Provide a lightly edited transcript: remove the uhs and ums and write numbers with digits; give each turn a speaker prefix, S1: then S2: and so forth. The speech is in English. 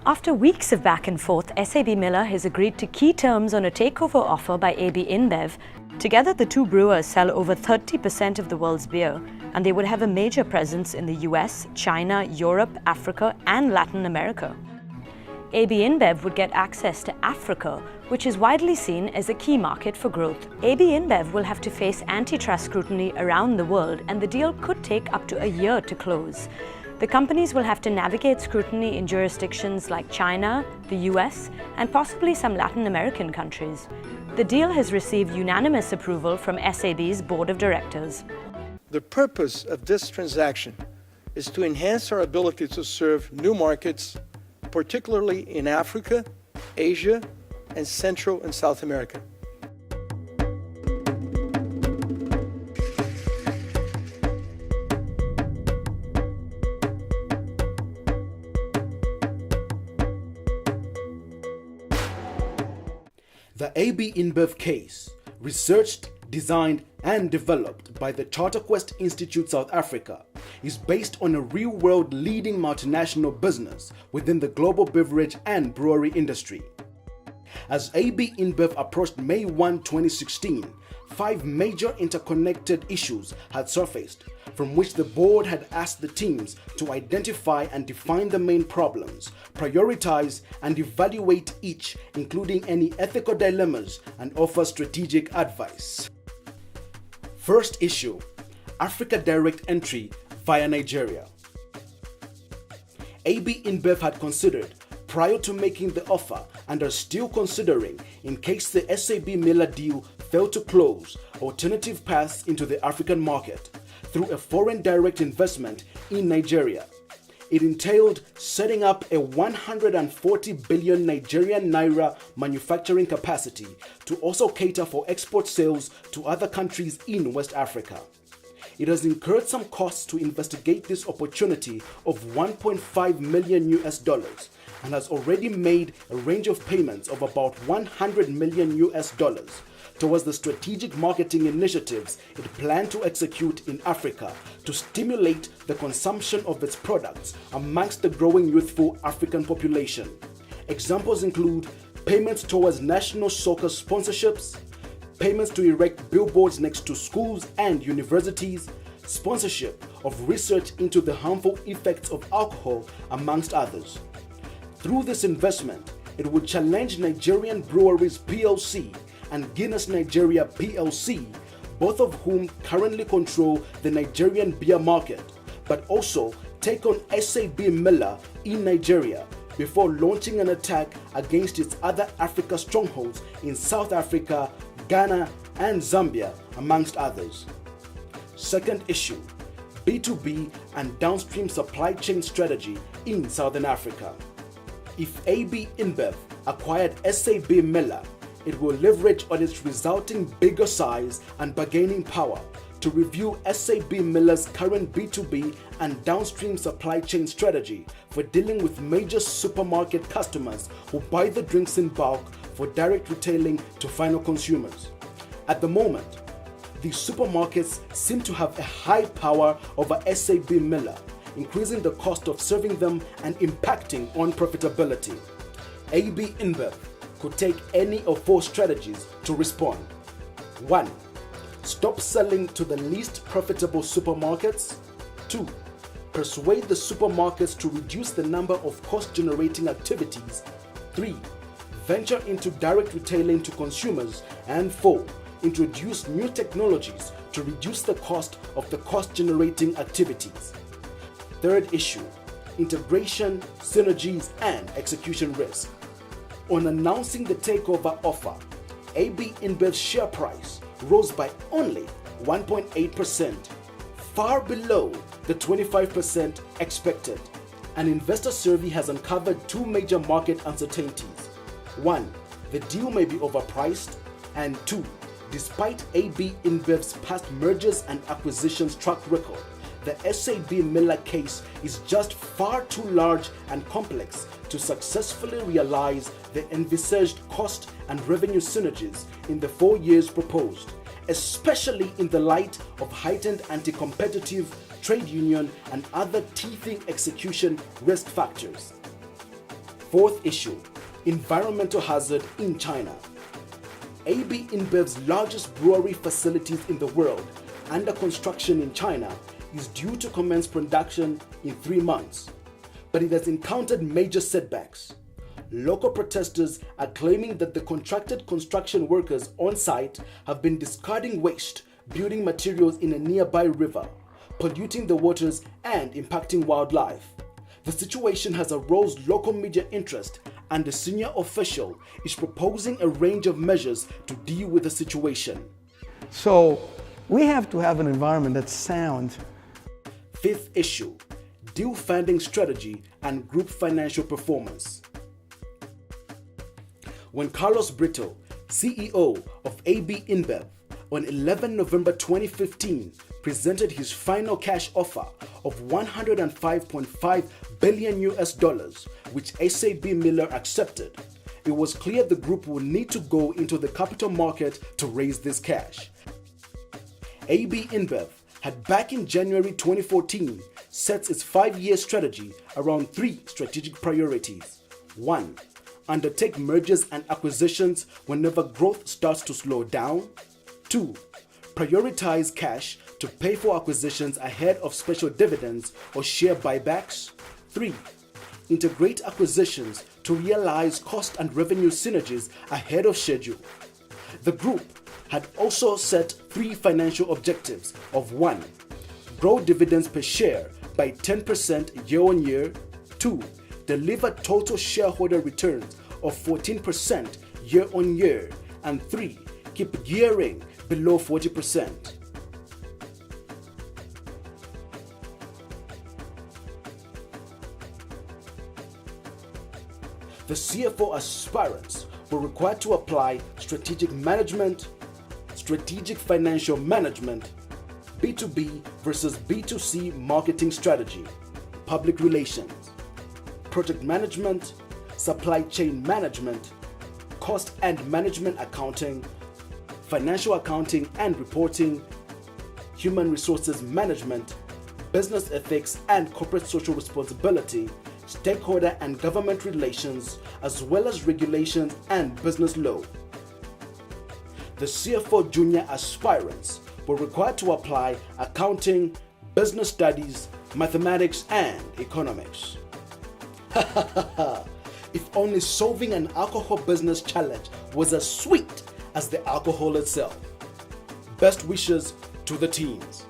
S1: After weeks of back and forth, SAB Miller has agreed to key terms on a takeover offer by AB InBev. Together, the two brewers sell over 30% of the world's beer, and they would have a major presence in the US, China, Europe, Africa, and Latin America. AB InBev would get access to Africa, which is widely seen as a key market for growth. AB InBev will have to face antitrust scrutiny around the world, and the deal could take up to a year to close. The companies will have to navigate scrutiny in jurisdictions like China, the US, and possibly some Latin American countries. The deal has received unanimous approval from SAB's board of directors.
S2: The purpose of this transaction is to enhance our ability to serve new markets, particularly in Africa, Asia, and Central and South America.
S3: The AB InBev case, researched, designed, and developed by the CharterQuest Institute South Africa, is based on a real-world leading multinational business within the global beverage and brewery industry. As AB InBev approached May 1, 2016, 5 major interconnected issues had surfaced, from which the board had asked the teams to identify and define the main problems, prioritize and evaluate each, including any ethical dilemmas, and offer strategic advice. First issue: Africa direct entry via Nigeria. AB InBev had considered, prior to making the offer, and are still considering, in case the SAB Miller deal failed to close, alternative paths into the African market through a foreign direct investment in Nigeria. It entailed setting up a 140 billion Nigerian naira manufacturing capacity to also cater for export sales to other countries in West Africa. It has incurred some costs to investigate this opportunity of $1.5 million and has already made a range of payments of about $100 million towards the strategic marketing initiatives it planned to execute in Africa to stimulate the consumption of its products amongst the growing youthful African population. Examples include payments towards national soccer sponsorships, payments to erect billboards next to schools and universities, sponsorship of research into the harmful effects of alcohol, amongst others. Through this investment, it would challenge Nigerian Breweries PLC and Guinness Nigeria PLC, both of whom currently control the Nigerian beer market, but also take on SAB Miller in Nigeria before launching an attack against its other Africa strongholds in South Africa, Ghana, and Zambia, amongst others. Second issue: B2B and downstream supply chain strategy in Southern Africa. If AB InBev acquired SAB Miller, it will leverage on its resulting bigger size and bargaining power to review SAB Miller's current B2B and downstream supply chain strategy for dealing with major supermarket customers who buy the drinks in bulk for direct retailing to final consumers. At the moment, these supermarkets seem to have a high power over SAB Miller, increasing the cost of serving them and impacting on profitability. AB InBev could take any of 4 strategies to respond. 1. Stop selling to the least profitable supermarkets. 2. Persuade the supermarkets to reduce the number of cost-generating activities. 3. Venture into direct retailing to consumers. And 4. Introduce new technologies to reduce the cost of the cost-generating activities. Third issue: integration, synergies, and execution risk. On announcing the takeover offer, AB InBev's share price rose by only 1.8%, far below the 25% expected. An investor survey has uncovered 2 major market uncertainties. 1. The deal may be overpriced, and 2. Despite AB InBev's past mergers and acquisitions track record, the SAB Miller case is just far too large and complex to successfully realize the envisaged cost and revenue synergies in the 4 years proposed, especially in the light of heightened anti-competitive, trade union, and other teething execution risk factors. Fourth issue, environmental hazard in China. AB InBev's largest brewery facilities in the world, under construction in China, is due to commence production in 3 months, but it has encountered major setbacks. Local protesters are claiming that the contracted construction workers on site have been discarding waste building materials in a nearby river, polluting the waters and impacting wildlife. The situation has aroused local media interest, and the senior official is proposing a range of measures to deal with the situation.
S4: So we have to have an environment that's sound.
S3: Fifth issue, deal funding strategy and group financial performance. When Carlos Brito, CEO of AB InBev, on 11 November 2015 presented his final cash offer of $105.5 billion, which SABMiller accepted, it was clear the group would need to go into the capital market to raise this cash. AB InBev had back in January 2014 set its 5-year strategy around 3 strategic priorities. 1. Undertake mergers and acquisitions whenever growth starts to slow down. 2. Prioritize cash to pay for acquisitions ahead of special dividends or share buybacks. 3. Integrate acquisitions to realize cost and revenue synergies ahead of schedule. The group had also set 3 financial objectives of 1. Grow dividends per share by 10% year-on-year. 2. Deliver total shareholder returns of 14% year-on-year. And 3. Keep gearing below 40%. The CFO aspirants were required to apply strategic management, strategic financial management, B2B versus B2C marketing strategy, public relations, project management, supply chain management, cost and management accounting, financial accounting and reporting, human resources management, business ethics and corporate social responsibility, stakeholder and government relations, as well as regulations and business law. The CFO junior aspirants were required to apply accounting, business studies, mathematics, and economics. If only solving an alcohol business challenge was as sweet as the alcohol itself. Best wishes to the teams.